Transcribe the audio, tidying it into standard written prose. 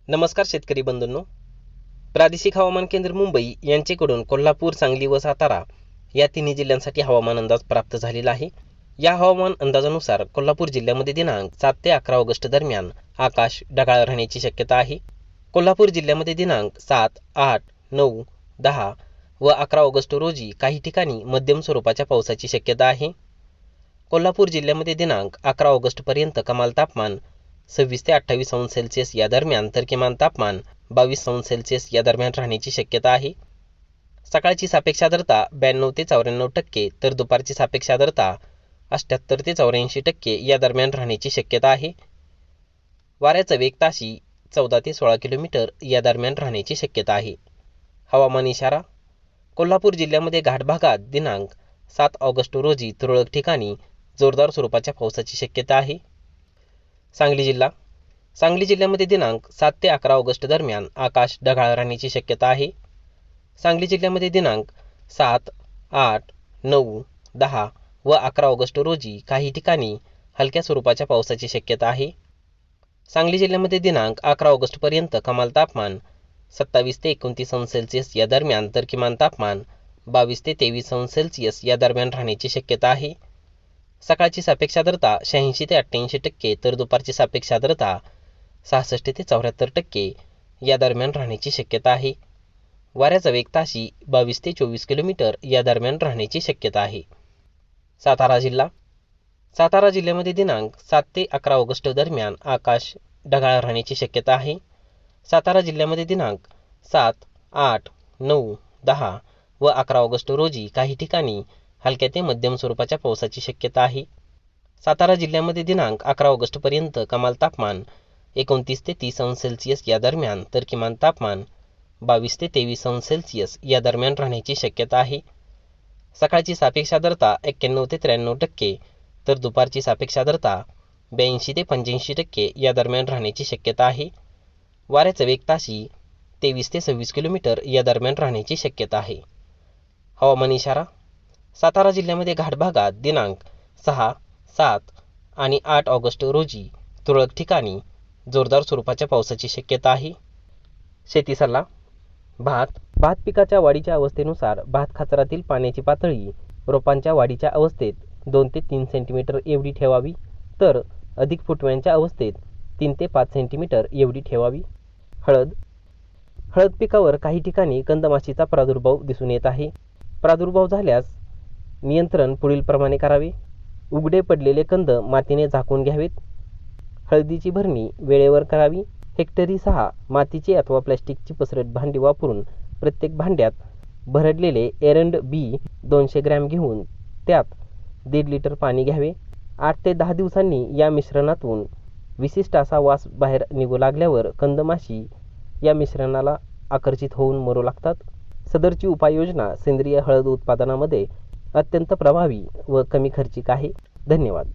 नमस्कार शेतकरी बंधूंनो, प्रादेशिक हवामान केंद्र मुंबई यांच्याकडून कोल्हापूर, सांगली व सातारा या तिन्ही जिल्ह्यांसाठी हवामान अंदाज प्राप्त झालेला आहे. या हवामान अंदाजानुसार कोल्हापूर जिल्ह्यामध्ये दिनांक 7 ते 11 ऑगस्ट दरम्यान आकाश ढगाळ राहण्याची शक्यता आहे. कोल्हापूर जिल्ह्यामध्ये दिनांक 7, 8, 9, 10 व 11 ऑगस्ट रोजी काही ठिकाणी मध्यम स्वरूपाच्या पावसाची शक्यता आहे. कोल्हापूर जिल्ह्यामध्ये दिनांक 11 ऑगस्ट पर्यंत कमाल तापमान 26 ते 28 अंश सेल्सिअस या दरम्यान तर किमान तापमान 22 अंश सेल्सिअस या दरम्यान राहण्याची शक्यता आहे. सकाळची सापेक्ष आर्द्रता 92 ते 94% तर दुपारची सापेक्ष आर्द्रता 78 ते 84% या दरम्यान राहण्याची शक्यता आहे. वाऱ्याचा वेग ताशी 14 ते 16 किलोमीटर या दरम्यान राहण्याची शक्यता आहे. हवामान इशारा. कोल्हापूर जिल्ह्यामध्ये घाट भागात दिनांक 7 ऑगस्ट रोजी तुरळक ठिकाणी जोरदार स्वरूपाच्या पावसाची शक्यता आहे. सांगली जिल्ह्यामध्ये दिनांक 7 ते 11 ऑगस्ट दरम्यान आकाश ढगाळ राहण्याची शक्यता आहे. सांगली जिल्ह्यामध्ये दिनांक 7, 8, 9, 10 व 11 ऑगस्ट रोजी काही ठिकाणी हलक्या स्वरूपाच्या पावसाची शक्यता आहे. सांगली जिल्ह्यामध्ये दिनांक 11 ऑगस्ट पर्यंत कमाल तापमान 27 ते 29 अंश सेल्सिअस या दरम्यान तर किमान तापमान 22 ते 23 अंश सेल्सिअस या दरम्यान राहण्याची शक्यता आहे. सकाळची सापेक्ष आर्द्रता 86 ते 88% तर दुपारची सापेक्ष आर्द्रता 66 ते 74% या दरम्यान राहण्याची शक्यता आहे. वाऱ्याचा वेग ताशी 22 ते 24 किलोमीटर या दरम्यान राहण्याची शक्यता आहे. सातारा जिल्ह्यामध्ये दिनांक 7 ते 11 ऑगस्ट दरम्यान आकाश ढगाळ राहण्याची शक्यता आहे. सातारा जिल्ह्यामध्ये दिनांक 7, 8, 9, 10 व 11 ऑगस्ट रोजी काही ठिकाणी हलक्या ते मध्यम स्वरूपाच्या पावसाची शक्यता आहे. सातारा जिल्ह्यामध्ये दिनांक 11 ऑगस्ट पर्यंत कमाल तापमान 29 ते 30 अंश सेल्सिअस या दरम्यान तर किमान तापमान 22 ते 23 अंश सेल्सिअस या दरम्यान राहण्याची शक्यता आहे. सकाळची सापेक्ष आर्द्रता 91 ते 93% तर दुपारची सापेक्ष आर्द्रता 82 ते 85% या दरम्यान राहण्याची शक्यता आहे. वाऱ्याचा वेग ताशी 23 ते 26 किलोमीटर या दरम्यान राहण्याची शक्यता आहे. हवामान इशारा. सातारा जिल्ह्यामध्ये घाट भागात दिनांक 6, 7 आणि 8 ऑगस्ट रोजी तुरळक ठिकाणी जोरदार स्वरूपाच्या पावसाची शक्यता आहे. शेती सल्ला. भात पिकाच्या वाढीच्या अवस्थेनुसार भात खाचरातील पाण्याची पातळी रोपांच्या वाढीच्या अवस्थेत 2 ते 3 सेंटीमीटर एवढी ठेवावी तर अधिक फुटव्यांच्या अवस्थेत 3 ते 5 सेंटीमीटर एवढी ठेवावी. हळद पिकावर काही ठिकाणी कंदमाशीचा प्रादुर्भाव दिसून येत आहे. प्रादुर्भाव झाल्यास नियंत्रण पुढील प्रमाणे करावे. उघडे पडलेले कंद मातीने झाकून घ्यावेत. हळदीची भरणी वेळेवर करावी. हेक्टरी 6 मातीची अथवा प्लॅस्टिकची पसरट भांडी वापरून प्रत्येक भांड्यात भरडलेले एरंड बी 200 ग्रॅम घेऊन त्यात 1.5 लिटर पाणी घ्यावे. 8 ते 10 दिवसांनी या मिश्रणातून विशिष्ट असा वास बाहेर निघू लागल्यावर कंदमाशी या मिश्रणाला आकर्षित होऊन मरू लागतात. सदरची उपाययोजना सेंद्रिय हळद उत्पादनामध्ये अत्यंत प्रभावी व कमी खर्चिक आहे. धन्यवाद.